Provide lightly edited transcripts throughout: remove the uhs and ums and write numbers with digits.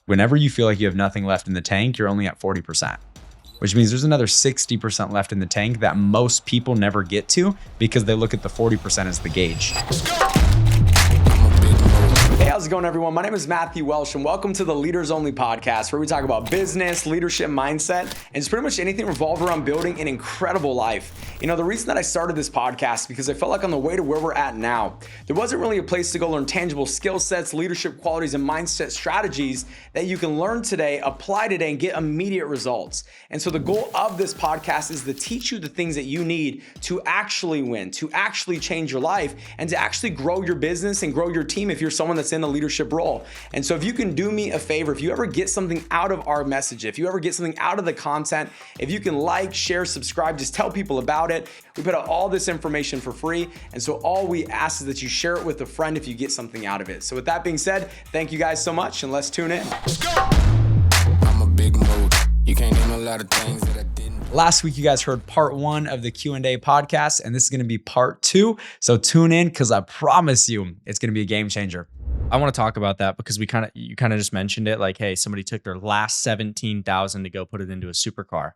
Whenever you feel like you have nothing left in the tank, you're only at 40%, which means there's another 60% left in the tank that most people never get to because they look at the 40% as the gauge. Hey, how's it going, everyone? My name is Matthew Welsh, and welcome to the Leaders Only podcast, where we talk about business, leadership, mindset, and it's pretty much anything revolved around building an incredible life. You know, the reason that I started this podcast is because I felt like on the way to where we're at now, there wasn't really a place to go learn tangible skill sets, leadership qualities, and mindset strategies that you can learn today, apply today, and get immediate results. And so the goal of this podcast is to teach you the things that you need to actually win, to actually change your life, and to actually grow your business and grow your team if you're someone that's in a leadership role. And so if you can do me a favor, if you ever get something out of our message, if you ever get something out of the content, if you can like, share, subscribe, just tell people about it. We put out all this information for free. And so all we ask is that you share it with a friend if you get something out of it. So with that being said, thank you guys so much, and let's tune in. Let's go. I'm a big mood. You can't name a lot of things that I didn't. Last week, you guys heard part 1 of the Q&A podcast, and this is going to be part 2. So tune in, because I promise you, it's going to be a game changer. I want to talk about that because you kind of just mentioned it, like, hey, somebody took their last 17,000 to go put it into a supercar.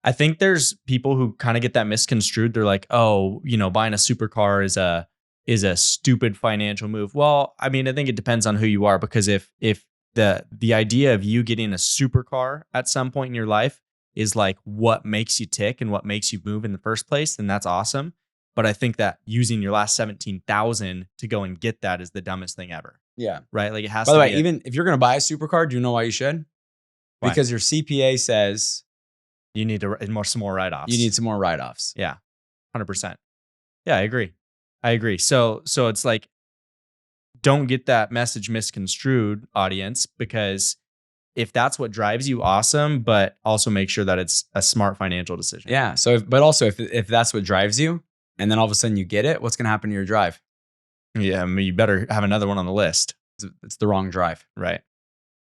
I think there's people who kind of get that misconstrued. They're like, oh, you know, buying a supercar is a stupid financial move. Well, I mean, I think it depends on who you are, because if the idea of you getting a supercar at some point in your life is like what makes you tick and what makes you move in the first place, then that's awesome. But I think that using your last 17,000 to go and get that is the dumbest thing ever. Yeah. Right? Like, it has By to the way, be even if you're going to buy a supercar, do you know why you should? Why? Because your CPA says you need some more write-offs. you need some more write-offs. Yeah. 100%. Yeah, I agree. So it's like, don't get that message misconstrued, audience, because if that's what drives you, awesome, but also make sure that it's a smart financial decision. Yeah. So, if that's what drives you, and then all of a sudden you get it, what's going to happen to your drive? Yeah, I mean, you better have another one on the list. It's the wrong drive. Right.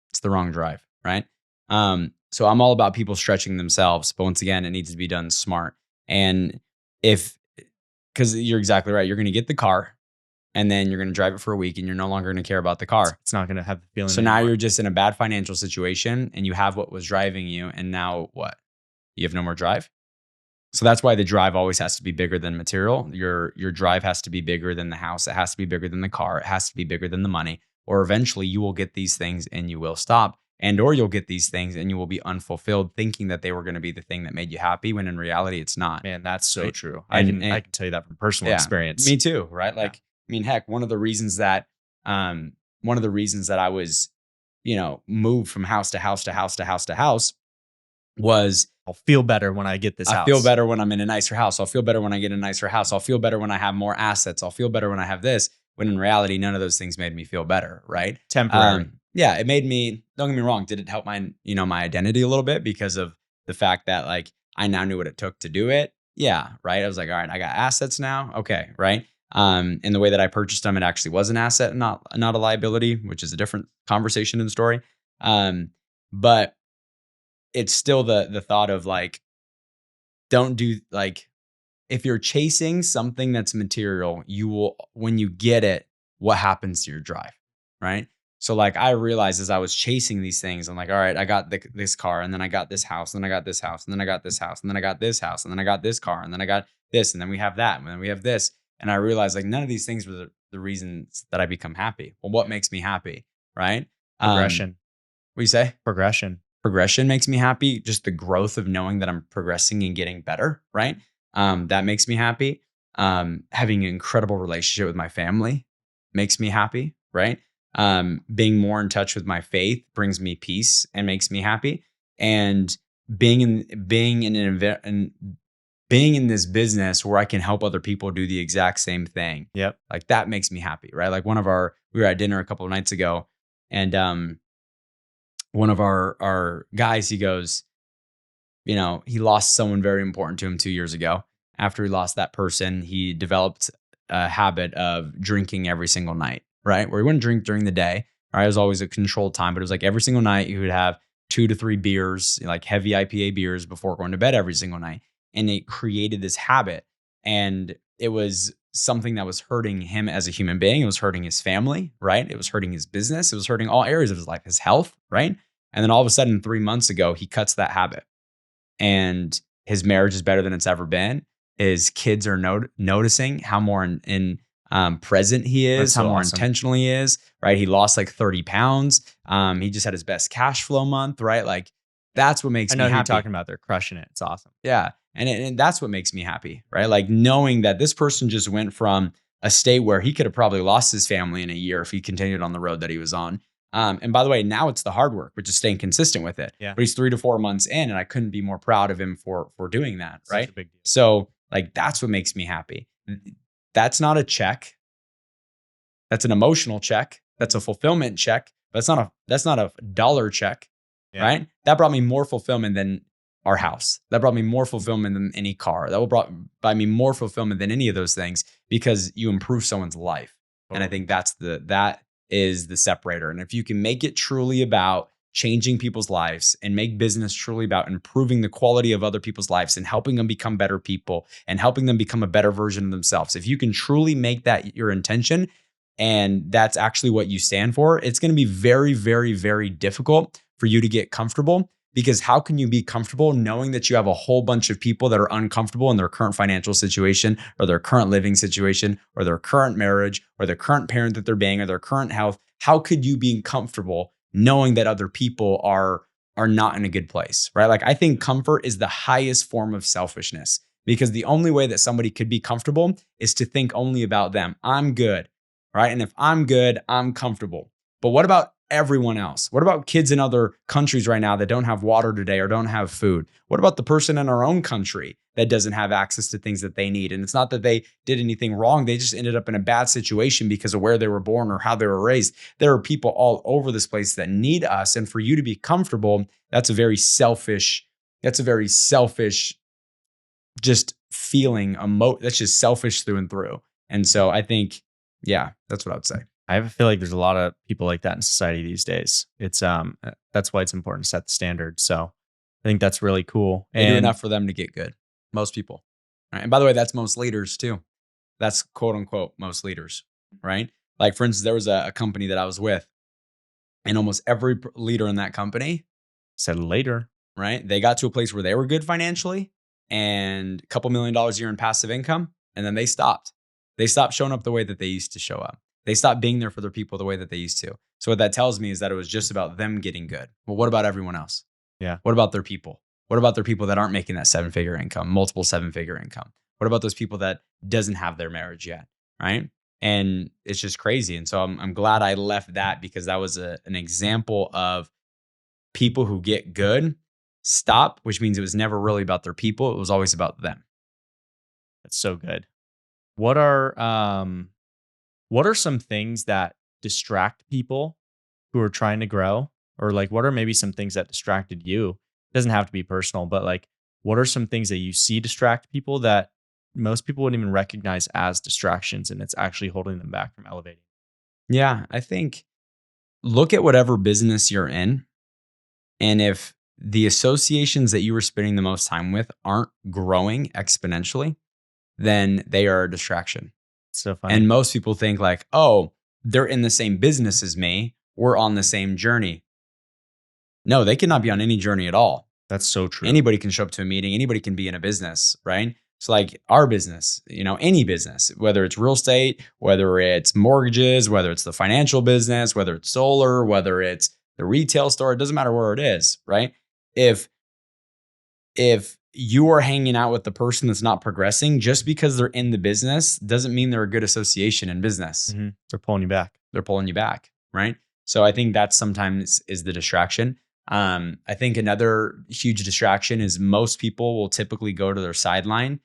It's the wrong drive, right? So I'm all about people stretching themselves, but once again, it needs to be done smart. And because you're exactly right, you're going to get the car, and then you're going to drive it for a week, and you're no longer going to care about the car. It's not going to have the feeling. So now you're just in a bad financial situation, and you have what was driving you, and now what? You have no more drive. So that's why the drive always has to be bigger than material. Your drive has to be bigger than the house. It has to be bigger than the car. It has to be bigger than the money. Or eventually you will get these things and you will stop. Or you'll get these things and you will be unfulfilled, thinking that they were going to be the thing that made you happy, when in reality it's not. Man, that's so right? true. And I can tell you that from personal experience. Me too, right? Like, yeah. I mean, heck, one of the reasons that I was, moved from house to house to house to house to house was, I'll feel better when I get this house. I feel better when I'm in a nicer house. I'll feel better when I get a nicer house. I'll feel better when I have more assets. I'll feel better when I have this. When in reality, none of those things made me feel better, right? Temporary. Yeah, it made me, don't get me wrong, did it help my identity a little bit because of the fact that, like, I now knew what it took to do it? Yeah, right? I was like, all right, I got assets now. Okay, right? And the way that I purchased them, it actually was an asset, not a liability, which is a different conversation and story. But it's still the thought of, like, don't do, like, if you're chasing something that's material, you will, when you get it, what happens to your drive, right? So, like, I realized as I was chasing these things, I'm like, all right, I got this car, and then I got this house, and then I got this house, and then I got this house, and then I got this house, and then I got this car, and then I got this, and then we have that, and then we have this. And I realized, like, none of these things were the reasons that I become happy. Well, what makes me happy, right? Progression. What do you say? Progression makes me happy. Just the growth of knowing that I'm progressing and getting better, right? That makes me happy. Having an incredible relationship with my family makes me happy, right? Being more in touch with my faith brings me peace and makes me happy. And being in this business where I can help other people do the exact same thing. Yep. Like, that makes me happy, right? Like, we were at dinner a couple of nights ago, and one of our guys, he goes, he lost someone very important to him 2 years ago. After he lost that person, he developed a habit of drinking every single night, right? Where he wouldn't drink during the day, right? It was always a controlled time, but it was like every single night he would have 2 to 3 beers, like heavy IPA beers, before going to bed every single night. And it created this habit. And it was something that was hurting him as a human being. It was hurting his family, right? It was hurting his business. It was hurting all areas of his life, his health, right? And then all of a sudden, 3 months ago, he cuts that habit and his marriage is better than it's ever been. His kids are noticing how more present he is, how more intentional he is, right? He lost like 30 pounds. He just had his best cash flow month, right? Like that's what makes me happy. I know who you're talking about. They're crushing it. It's awesome. Yeah. And that's what makes me happy, right? Like knowing that this person just went from a state where he could have probably lost his family in a year if he continued on the road that he was on. And by the way, now it's the hard work, which is staying consistent with it. Yeah. But he's 3 to 4 months in, and I couldn't be more proud of him for doing that, right? Such a big deal. So like that's what makes me happy. That's not a check. That's an emotional check. That's a fulfillment check. But that's not a dollar check, right? That brought me more fulfillment than our house. That brought me more fulfillment than any car. That will brought by me more fulfillment than any of those things because you improve someone's life. And I think that is the separator. And if you can make it truly about changing people's lives and make business truly about improving the quality of other people's lives and helping them become better people and helping them become a better version of themselves, if you can truly make that your intention and that's actually what you stand for, it's going to be very, very, very difficult for you to get comfortable. Because how can you be comfortable knowing that you have a whole bunch of people that are uncomfortable in their current financial situation or their current living situation or their current marriage or their current parent that they're being or their current health? How could you be comfortable knowing that other people are not in a good place, right? Like I think comfort is the highest form of selfishness because the only way that somebody could be comfortable is to think only about them. I'm good, right? And if I'm good, I'm comfortable. But what about everyone else? What about kids in other countries right now that don't have water today or don't have food? What about the person in our own country that doesn't have access to things that they need? And it's not that they did anything wrong. They just ended up in a bad situation because of where they were born or how they were raised. There are people all over this place that need us. And for you to be comfortable, that's a very selfish just feeling, that's just selfish through and through. And so I think, yeah, that's what I would say. I feel like there's a lot of people like that in society these days. It's that's why it's important to set the standard. So I think that's really cool. They do enough for them to get good. Most people. Right? And by the way, that's most leaders too. That's quote unquote most leaders, right? Like for instance, there was a company that I was with and almost every leader in that company said later, right? They got to a place where they were good financially and a couple $1 million a year in passive income. And then they stopped. They stopped showing up the way that they used to show up. They stopped being there for their people the way that they used to. So what that tells me is that it was just about them getting good. Well, what about everyone else? Yeah. What about their people? What about their people that aren't making that 7-figure income, multiple 7-figure income? What about those people that doesn't have their marriage yet, right? And it's just crazy. And so I'm glad I left that because that was an example of people who get good stop, which means it was never really about their people. It was always about them. That's so good. What are some things that distract people who are trying to grow? Or like, what are maybe some things that distracted you? It doesn't have to be personal, but like, what are some things that you see distract people that most people wouldn't even recognize as distractions and it's actually holding them back from elevating? Yeah, I think look at whatever business you're in. And if the associations that you were spending the most time with aren't growing exponentially, then they are a distraction. So funny. And most people think like, oh, they're in the same business as me. We're on the same journey. No, they cannot be on any journey at all. That's so true. Anybody can show up to a meeting. Anybody can be in a business, right? So like our business, any business, whether it's real estate, whether it's mortgages, whether it's the financial business, whether it's solar, whether it's the retail store, it doesn't matter where it is, right? If you are hanging out with the person that's not progressing, just because they're in the business doesn't mean they're a good association in business. Mm-hmm. They're pulling you back. They're pulling you back, right? So I think that sometimes is the distraction. I think another huge distraction is most people will typically go to their sideline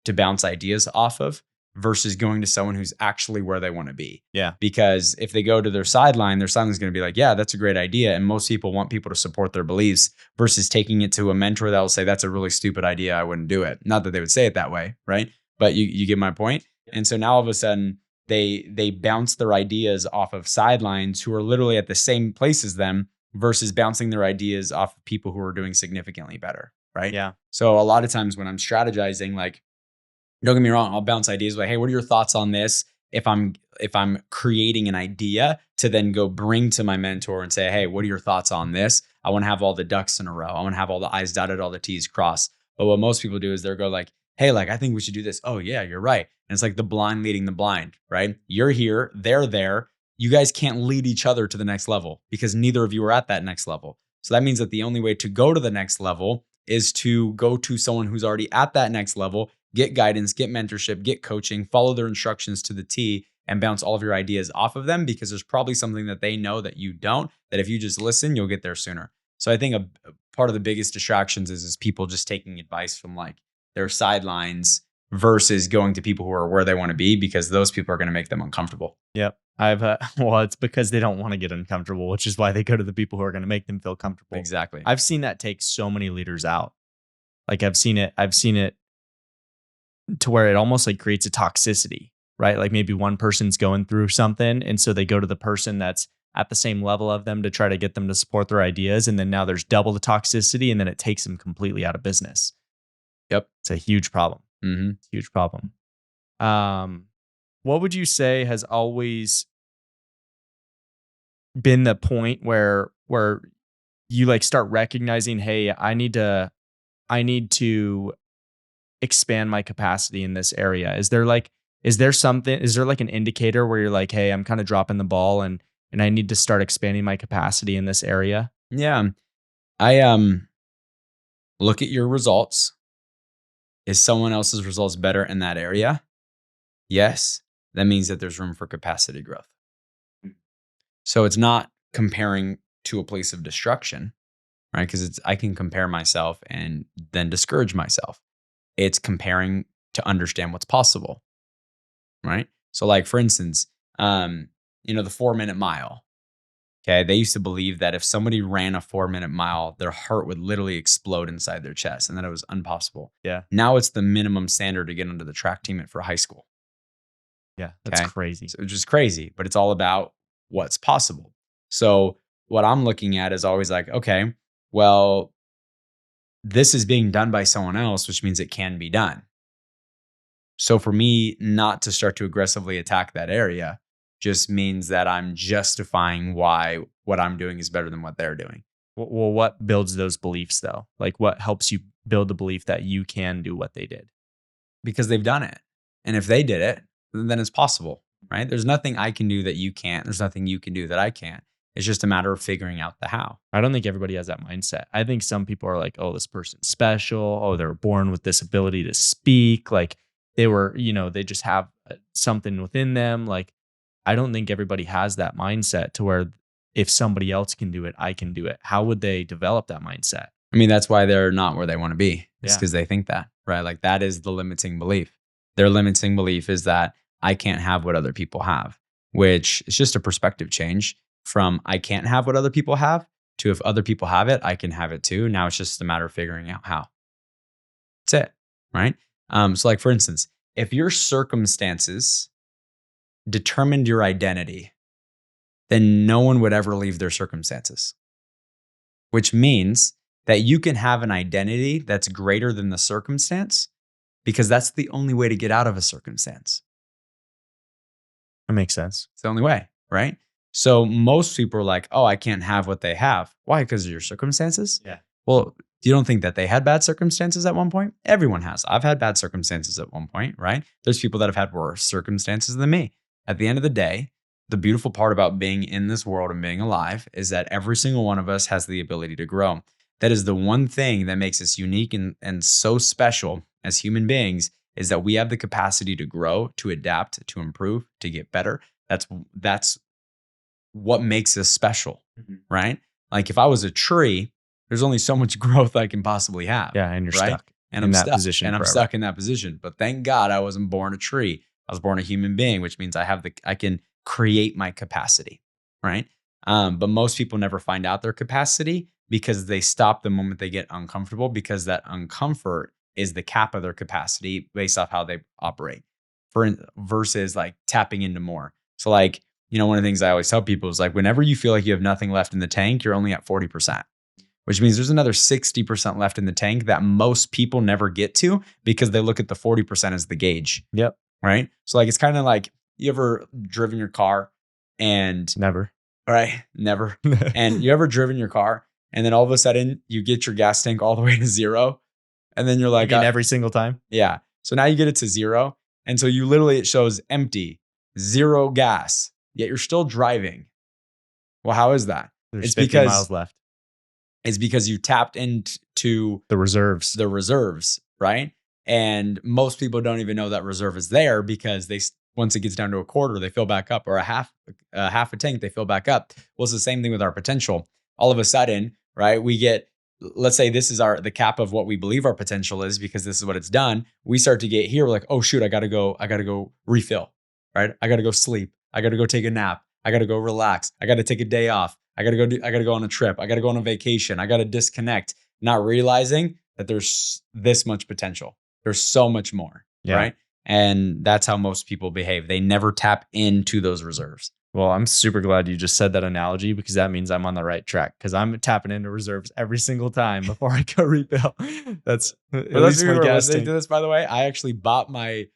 to bounce ideas off of versus going to someone who's actually where they want to be. Yeah. Because if they go to their sideline is going to be like, yeah, that's a great idea. And most people want people to support their beliefs versus taking it to a mentor that will say, that's a really stupid idea. I wouldn't do it. Not that they would say it that way, right? But you get my point. And so now all of a sudden they bounce their ideas off of sidelines who are literally at the same place as them versus bouncing their ideas off of people who are doing significantly better, right? Yeah. So a lot of times when I'm strategizing, like Don't get me wrong, I'll bounce ideas like, hey, what are your thoughts on this? If I'm creating an idea to then go bring to my mentor and say, hey, what are your thoughts on this? I want to have all the ducks in a row. I want to have all the I's dotted, all the T's crossed. But what most people do is they'll go like, hey, like, I think we should do this. Oh yeah, you're right. And it's like the blind leading the blind, right? You're here, they're there. You guys can't lead each other to the next level because neither of you are at that next level. So that means that the only way to go to the next level is to go to someone who's already at that next level, get guidance, get mentorship, get coaching, follow their instructions to the T, and bounce all of your ideas off of them because there's probably something that they know that you don't, that if you just listen, you'll get there sooner. So I think a part of the biggest distractions is people just taking advice from like their sidelines versus going to people who are where they want to be, because those people are going to make them uncomfortable. Yep. Well, it's because they don't want to get uncomfortable, which is why they go to the people who are going to make them feel comfortable. Exactly. I've seen that take so many leaders out. Like I've seen it to where it almost like creates a toxicity, right? Like maybe one person's going through something, and so they go to the person that's at the same level of them to try to get them to support their ideas. And then now there's double the toxicity, and then it takes them completely out of business. Yep. It's a huge problem. Mm-hmm. Huge problem. What would you say has always been the point where you like start recognizing, hey, I need to expand my capacity in this area? Is there like an indicator where you're like, hey, I'm kind of dropping the ball and I need to start expanding my capacity in this area? Yeah. I look at your results. Is someone else's results better in that area? Yes. That means that there's room for capacity growth. So it's not comparing to a place of destruction, right? Because I can compare myself and then discourage myself. It's comparing to understand what's possible, right? So like, for instance, the 4-minute mile. Okay. They used to believe that if somebody ran a 4-minute mile, their heart would literally explode inside their chest and that it was impossible. Yeah. Now it's the minimum standard to get into the track team for high school. Yeah. That's crazy. So it's just crazy, but it's all about what's possible. So what I'm looking at is always like, okay, well, this is being done by someone else, which means it can be done. So for me not to start to aggressively attack that area just means that I'm justifying why what I'm doing is better than what they're doing. Well, what builds those beliefs though? Like what helps you build the belief that you can do what they did? Because they've done it. And if they did it, then it's possible, right? There's nothing I can do that you can't. There's nothing you can do that I can't. It's just a matter of figuring out the how. I don't think everybody has that mindset. I think some people are like, oh, this person's special. Oh, they're born with this ability to speak. Like they were, they just have something within them. Like, I don't think everybody has that mindset to where if somebody else can do it, I can do it. How would they develop that mindset? I mean, that's why they're not where they want to be. It's Yeah. because they think that, right? Like that is the limiting belief. Their limiting belief is that I can't have what other people have, which is just a perspective change from I can't have what other people have to if other people have it, I can have it too. Now it's just a matter of figuring out how. That's it, right? So like for instance, if your circumstances determined your identity, then no one would ever leave their circumstances, which means that you can have an identity that's greater than the circumstance because that's the only way to get out of a circumstance. That makes sense. It's the only way, right? So most people are like, oh, I can't have what they have. Why? Because of your circumstances? Yeah. Well, you don't think that they had bad circumstances at one point? Everyone has. I've had bad circumstances at one point, right? There's people that have had worse circumstances than me. At the end of the day, the beautiful part about being in this world and being alive is that every single one of us has the ability to grow. That is the one thing that makes us unique and so special as human beings, is that we have the capacity to grow, to adapt, to improve, to get better. That's what makes us special, right? Like if I was a tree, there's only so much growth I can possibly have. Yeah, and you're right? stuck and in I'm that stuck, position and I'm forever. stuck in that position. But thank God I wasn't born a tree. I was born a human being, which means I can create my capacity, right? But most people never find out their capacity because they stop the moment they get uncomfortable, because that uncomfort is the cap of their capacity based off how they operate versus like tapping into more. So like, one of the things I always tell people is like, whenever you feel like you have nothing left in the tank, you're only at 40%. which means there's another 60% left in the tank that most people never get to because they look at the 40% as the gauge. Yep. Right. So like, it's kind of like, you ever driven your car and Never. right? Never. And you ever driven your car and then all of a sudden you get your gas tank all the way to zero. And then you're like, every single time. yeah. So now you get it to zero. And so you literally, it shows empty, zero gas, yet you're still driving. Well, how is that? There's It's 50 miles left. It's because you tapped into The reserves. right? And most people don't even know that reserve is there because once it gets down to a quarter, they fill back up, or a half a tank, they fill back up. Well, it's the same thing with our potential. All of a sudden, right? We get, let's say this is the cap of what we believe our potential is because this is what it's done. We start to get here. We're like, oh shoot, I gotta go refill, right? I gotta go sleep. I gotta go take a nap. I gotta go relax. I gotta take a day off. I gotta go on a trip. I gotta go on a vacation. I gotta disconnect, not realizing that there's this much potential. There's so much more, right? And that's how most people behave. They never tap into those reserves. Well, I'm super glad you just said that analogy because that means I'm on the right track because I'm tapping into reserves every single time before I go refill. That's at least my gas They tank. do this, by the way. I actually bought my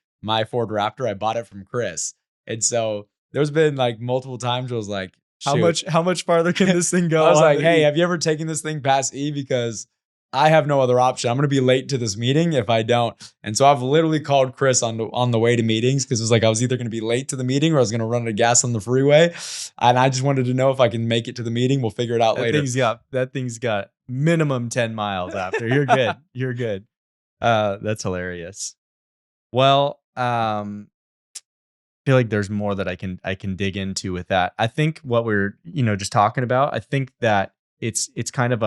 Ford Raptor. I bought it from Chris. And so there's been like multiple times where I was like, shoot. How much farther can this thing go? I was like, on? hey, have you ever taken this thing past E? Because I have no other option. I'm going to be late to this meeting if I don't. And so I've literally called Chris on the way to meetings because it was like I was either going to be late to the meeting or I was going to run out of gas on the freeway. And I just wanted to know if I can make it to the meeting. We'll figure it out later. That thing's got minimum 10 miles after. You're good. You're good. That's hilarious. Well, I feel like there's more that I can dig into with that. I think what we're, just talking about, I think that it's kind of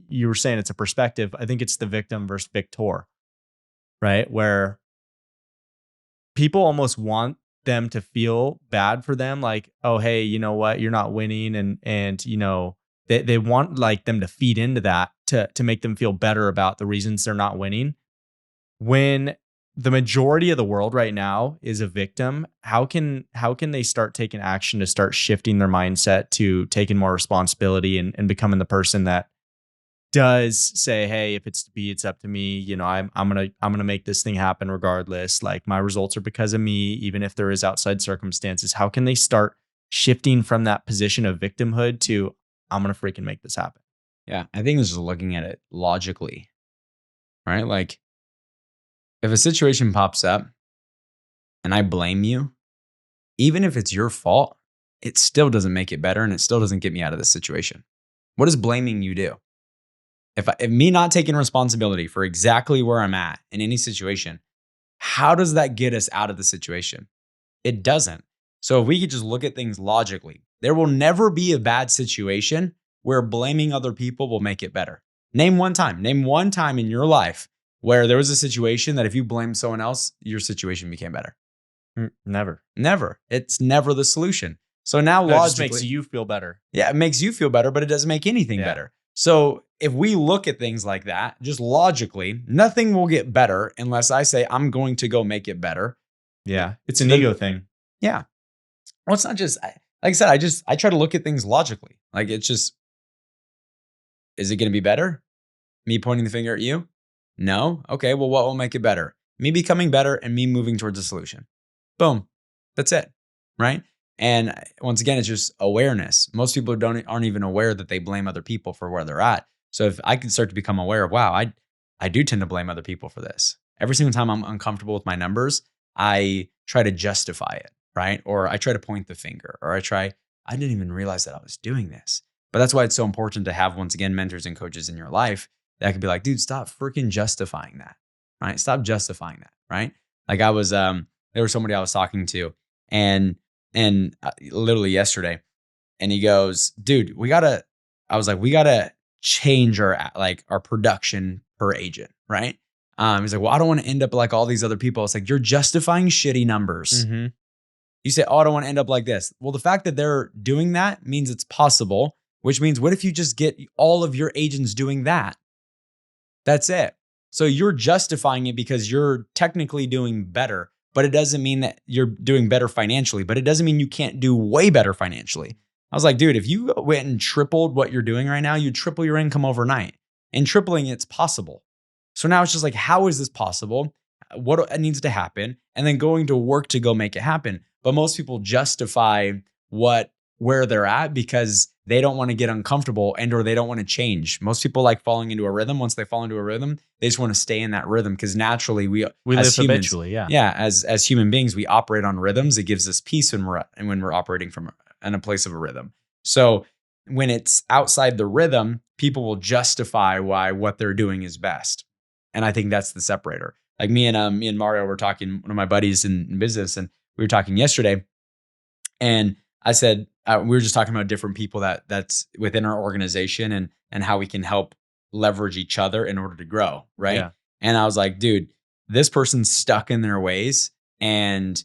you were saying it's a perspective. I think it's the victim versus victor, right? Where people almost want them to feel bad for them. Like, oh, hey, you know what? You're not winning. And they want like them to feed into that to make them feel better about the reasons they're not winning. When the majority of the world right now is a victim, how can they start taking action to start shifting their mindset to taking more responsibility and becoming the person that does say, hey, if it's to be, it's up to me. I'm gonna make this thing happen regardless. Like my results are because of me, even if there is outside circumstances. How can they start shifting from that position of victimhood to I'm gonna freaking make this happen? Yeah, I think this is looking at it logically, right? Like, if a situation pops up and I blame you, even if it's your fault, it still doesn't make it better and it still doesn't get me out of this situation. What does blaming you do? If me not taking responsibility for exactly where I'm at in any situation, how does that get us out of the situation? It doesn't. So if we could just look at things logically, there will never be a bad situation where blaming other people will make it better. Name one time in your life where there was a situation that if you blamed someone else, your situation became better. Never. It's never the solution. So now logically, it just makes you feel better. Yeah, it makes you feel better, but it doesn't make anything better. So if we look at things like that, just logically, nothing will get better unless I say I'm going to go make it better. Yeah, it's an ego thing. Yeah. Well, it's not just, like I said, I try to look at things logically. Like it's just, is it going to be better? Me pointing the finger at you? No? Okay, well, what will make it better? Me becoming better and me moving towards a solution. Boom. That's it, right? And once again, it's just awareness. Most people aren't even aware that they blame other people for where they're at. So if I can start to become aware of, wow, I do tend to blame other people for this. Every single time I'm uncomfortable with my numbers, I try to justify it, right? Or I try to point the finger, or I didn't even realize that I was doing this. But that's why it's so important to have, once again, mentors and coaches in your life that could be like, dude, stop freaking justifying that, right? Stop justifying that, right? Like there was somebody I was talking to and literally yesterday, and he goes, dude, we gotta change our production per agent, right? He's like, well, I don't want to end up like all these other people. It's like, you're justifying shitty numbers. Mm-hmm. You say, oh, I don't want to end up like this. Well, the fact that they're doing that means it's possible, which means what if you just get all of your agents doing that? That's it. So you're justifying it because you're technically doing better, but it doesn't mean that you're doing better financially, but it doesn't mean you can't do way better financially. I was like, dude, if you went and tripled what you're doing right now, you'd triple your income overnight. And tripling it's possible. So now it's just like, how is this possible? What needs to happen? And then going to work to go make it happen. But most people justify where they're at because they don't want to get uncomfortable or they don't want to change. Most people like falling into a rhythm. Once they fall into a rhythm, they just want to stay in that rhythm because naturally we live humans, habitually. Yeah. As human beings, we operate on rhythms. It gives us peace when we're operating from in a place of a rhythm. So when it's outside the rhythm, people will justify why what they're doing is best. And I think that's the separator. Like me and Mario were talking, one of my buddies in business, and we were talking yesterday. And I said, we were just talking about different people that's within our organization and how we can help leverage each other in order to grow. Right. Yeah. And I was like, dude, this person's stuck in their ways and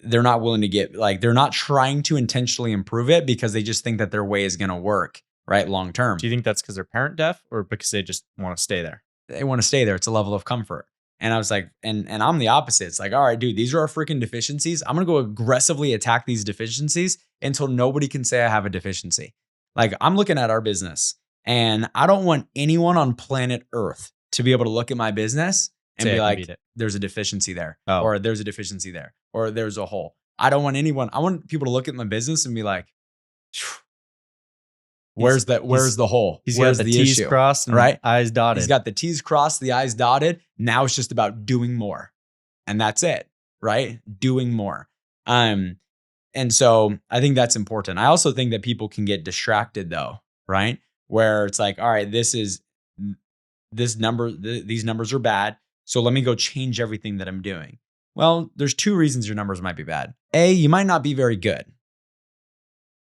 they're not willing to they're not trying to intentionally improve it because they just think that their way is going to work, right? Long term. Do you think that's because they're parent deaf or because they just want to stay there? They want to stay there. It's a level of comfort. And I was like, and I'm the opposite. It's like, all right, dude, these are our freaking deficiencies. I'm going to go aggressively attack these deficiencies until nobody can say I have a deficiency. Like I'm looking at our business and I don't want anyone on planet Earth to be able to look at my business and be like, there's a deficiency there, or there's a deficiency there, or there's a hole. I don't want anyone. I want people to look at my business and be like, where's the hole? He's Where's got the the T's issue? crossed and right? I's dotted. He's got the T's crossed, the I's dotted. Now it's just about doing more. And that's it, right? Doing more. And so I think that's important. I also think that people can get distracted though, right? Where it's like, all right, these numbers are bad. So let me go change everything that I'm doing. Well, there's two reasons your numbers might be bad. A, you might not be very good.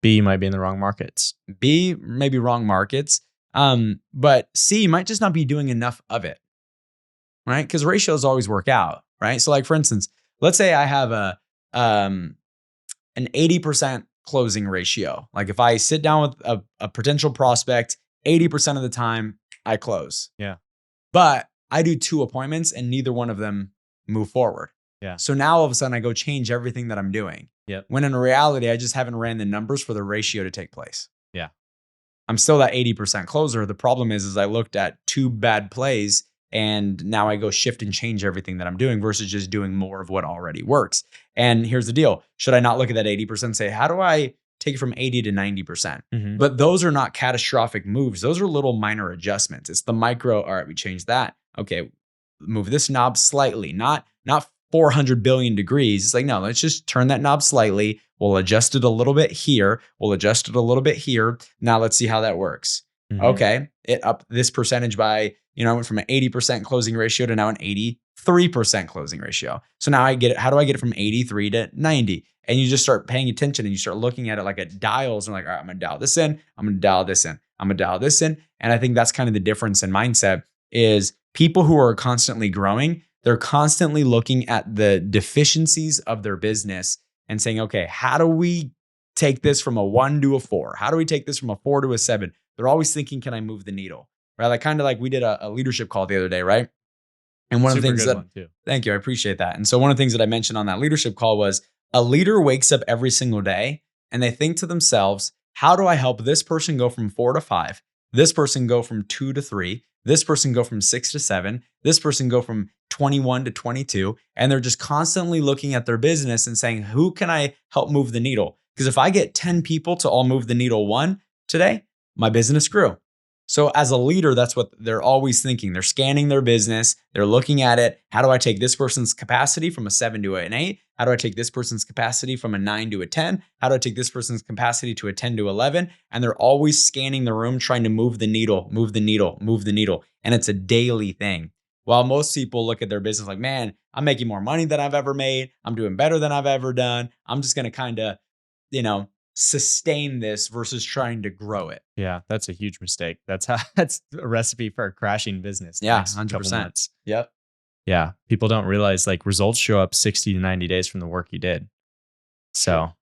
B, you might be in the wrong markets. B, maybe wrong markets. But C, you might just not be doing enough of it, right? Because ratios always work out, right? So like for instance, let's say I have an 80% closing ratio. Like if I sit down with a potential prospect, 80% of the time I close. Yeah. But I do 2 appointments and neither one of them move forward. Yeah. So now all of a sudden I go change everything that I'm doing. Yep. When in reality, I just haven't ran the numbers for the ratio to take place. Yeah. I'm still that 80% closer. The problem is I looked at 2 bad plays and now I go shift and change everything that I'm doing versus just doing more of what already works. And here's the deal. Should I not look at that 80% and say, how do I take it from 80 to 90%? Mm-hmm. But those are not catastrophic moves. Those are little minor adjustments. It's the micro, all right, we changed that. Okay, move this knob slightly, not 400 billion degrees. It's like, no, let's just turn that knob slightly. We'll adjust it a little bit here. We'll adjust it a little bit here. Now let's see how that works. Mm-hmm. Okay, it up this percentage by, I went from an 80% closing ratio to now an 83% closing ratio. So now I get it. How do I get it from 83 to 90? And you just start paying attention and you start looking at it like at dials and like, all right, I'm going to dial this in. I'm going to dial this in. I'm going to dial this in. And I think that's kind of the difference in mindset is people who are constantly growing, they're constantly looking at the deficiencies of their business and saying, okay, how do we take this from a 1 to a 4? How do we take this from a 4 to a 7? They're always thinking, can I move the needle? Right? Like kind of like we did a leadership call the other day, right? And one of the things thank you, I appreciate that. And so one of the things that I mentioned on that leadership call was a leader wakes up every single day and they think to themselves, how do I help this person go from 4 to 5? This person go from 2 to 3? This person go from 6 to 7? This person go from 21 to 22? And they're just constantly looking at their business and saying, who can I help move the needle? Because if I get 10 people to all move the needle 1 today, my business grew. So as a leader, that's what they're always thinking. They're scanning their business. They're looking at it. How do I take this person's capacity from a 7 to an 8? How do I take this person's capacity from a 9 to a 10? How do I take this person's capacity to a 10 to 11? And they're always scanning the room, trying to move the needle, move the needle, move the needle. And it's a daily thing. While most people look at their business like, man, I'm making more money than I've ever made. I'm doing better than I've ever done. I'm just going to kind of, sustain this versus trying to grow it. Yeah, that's a huge mistake. That's a recipe for a crashing business. Yeah, 100%. Yep. Yeah, people don't realize like results show up 60 to 90 days from the work you did. So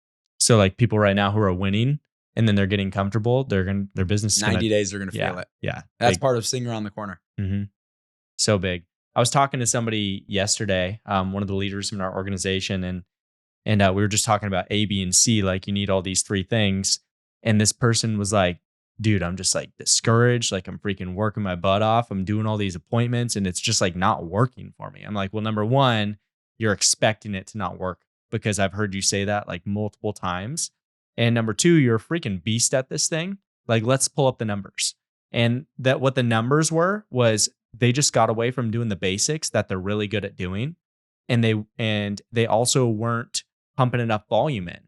like people right now who are winning and then they're getting comfortable, their business is 90 days they're going to feel it. Yeah. That's part of seeing around the corner. Mm-hmm. So big. I was talking to somebody yesterday, one of the leaders in our organization, and And we were just talking about A, B, and C. Like, you need all these 3 things. And this person was like, dude, I'm just like discouraged. Like, I'm freaking working my butt off. I'm doing all these appointments and it's just like not working for me. I'm like, well, number one, you're expecting it to not work because I've heard you say that like multiple times. And number two, you're a freaking beast at this thing. Like, let's pull up the numbers. And that what the numbers were was they just got away from doing the basics that they're really good at doing. And they also weren't pumping enough volume in.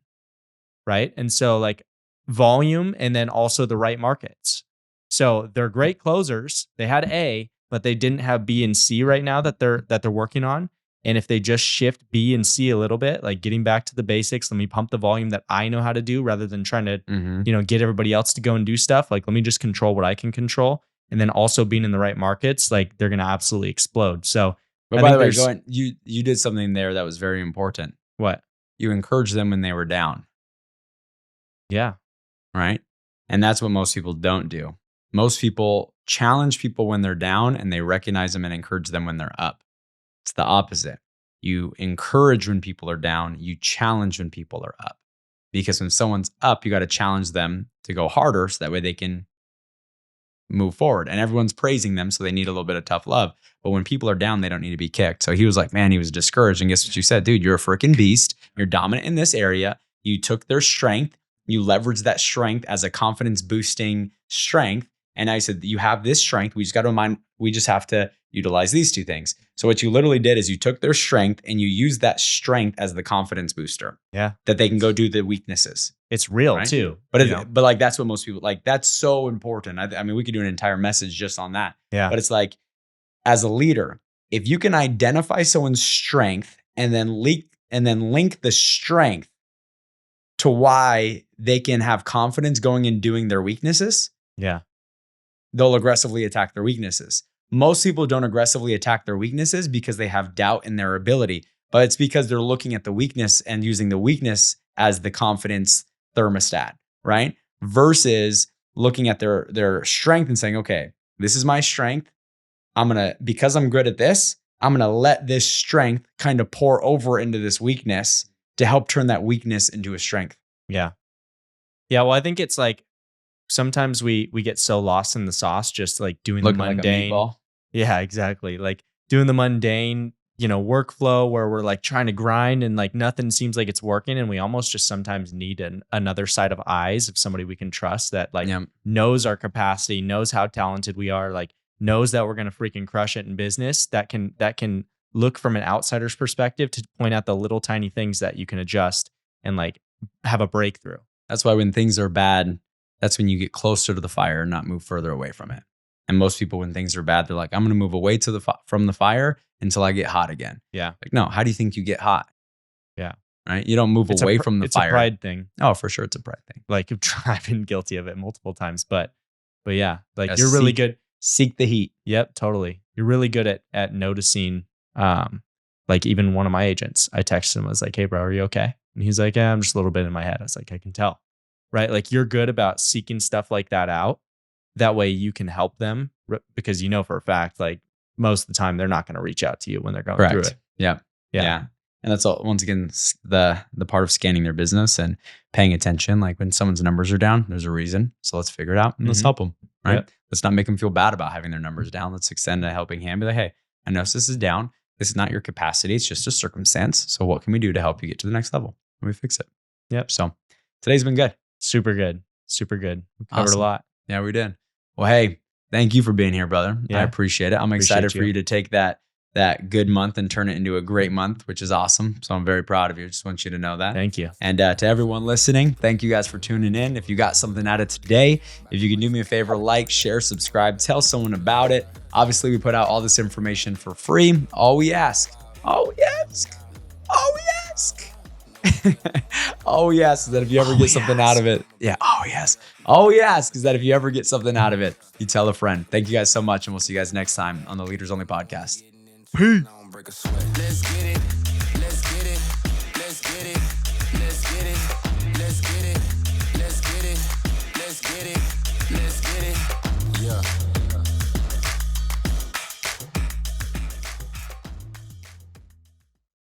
Right. And so like volume and then also the right markets. So they're great closers. They had A, but they didn't have B and C right now that they're working on. And if they just shift B and C a little bit, like getting back to the basics, let me pump the volume that I know how to do rather than trying to, get everybody else to go and do stuff. Like, let me just control what I can control. And then also being in the right markets, like they're going to absolutely explode. So, but by the way, you did something there that was very important. What? You encouraged them when they were down. Yeah. Right. And that's what most people don't do. Most people challenge people when they're down and they recognize them and encourage them when they're up. It's the opposite. You encourage when people are down. You challenge when people are up. Because when someone's up, you got to challenge them to go harder so that way they can move forward. And everyone's praising them, so they need a little bit of tough love. But when people are down, they don't need to be kicked. So he was like, man, he was discouraged. And guess what you said? Dude, you're a freaking beast. You're dominant in this area. You took their strength. You leveraged that strength as a confidence boosting strength. And I said, you have this strength. We just got to remind, we just have to utilize these 2 things. So what you literally did is you took their strength and you used that strength as the confidence booster. Yeah. That they can go do the weaknesses. It's real right? too. But but like, that's what most people, like, that's so important. I mean, we could do an entire message just on that. Yeah. But it's like, as a leader, if you can identify someone's strength and then link the strength to why they can have confidence going and doing their weaknesses. Yeah. They'll aggressively attack their weaknesses. Most people don't aggressively attack their weaknesses because they have doubt in their ability, but it's because they're looking at the weakness and using the weakness as the confidence thermostat, right? Versus looking at their strength and saying, okay, this is my strength. Because I'm good at this, I'm going to let this strength kind of pour over into this weakness to help turn that weakness into a strength. Yeah. Yeah. Well, I think it's like, sometimes we get so lost in the sauce, just like doing Looking the mundane. Like a meatball. Yeah, exactly. Like doing the mundane, workflow where we're like trying to grind and like nothing seems like it's working. And we almost just sometimes need another side of eyes of somebody we can trust that like knows our capacity, knows how talented we are, like knows that we're going to freaking crush it in business, that can look from an outsider's perspective to point out the little tiny things that you can adjust and like have a breakthrough. That's why when things are bad, that's when you get closer to the fire and not move further away from it. And most people, when things are bad, they're like, I'm going to move away from the fire until I get hot again. Yeah. Like, no, how do you think you get hot? Yeah. Right? You don't move away from the fire. It's a pride thing. Oh, for sure. It's a pride thing. Like I've been guilty of it multiple times, but yeah, like you're really good. Seek the heat. Yep, totally. You're really good at noticing, like even one of my agents, I texted him, I was like, hey bro, are you okay? And he's like, yeah, I'm just a little bit in my head. I was like, I can tell. Right? Like you're good about seeking stuff like that out. That way you can help them because for a fact, like most of the time they're not going to reach out to you when they're going through it. Yeah. And that's all, once again, the part of scanning their business and paying attention. Like when someone's numbers are down, there's a reason. So let's figure it out and let's help them. Right? Yep. Let's not make them feel bad about having their numbers down. Let's extend a helping hand. Be like, hey, I know this is down. This is not your capacity. It's just a circumstance. So what can we do to help you get to the next level? And we fix it. Yep. So today's been good. Super good. Super good. We covered a lot. Yeah, we did. Well, hey, thank you for being here, brother. Yeah. I appreciate it. I'm excited for you to take that good month and turn it into a great month, which is awesome. So I'm very proud of you. Just want you to know that. Thank you. And to everyone listening, thank you guys for tuning in. If you got something out of today, if you can do me a favor, like, share, subscribe, tell someone about it. Obviously, we put out all this information for free. All we ask is that if you ever get something out of it. Yeah. All we ask is that if you ever get something out of it, you tell a friend. Thank you guys so much. And we'll see you guys next time on the Leaders Only podcast. Peace. Let's get it. Let's get it. Let's get it.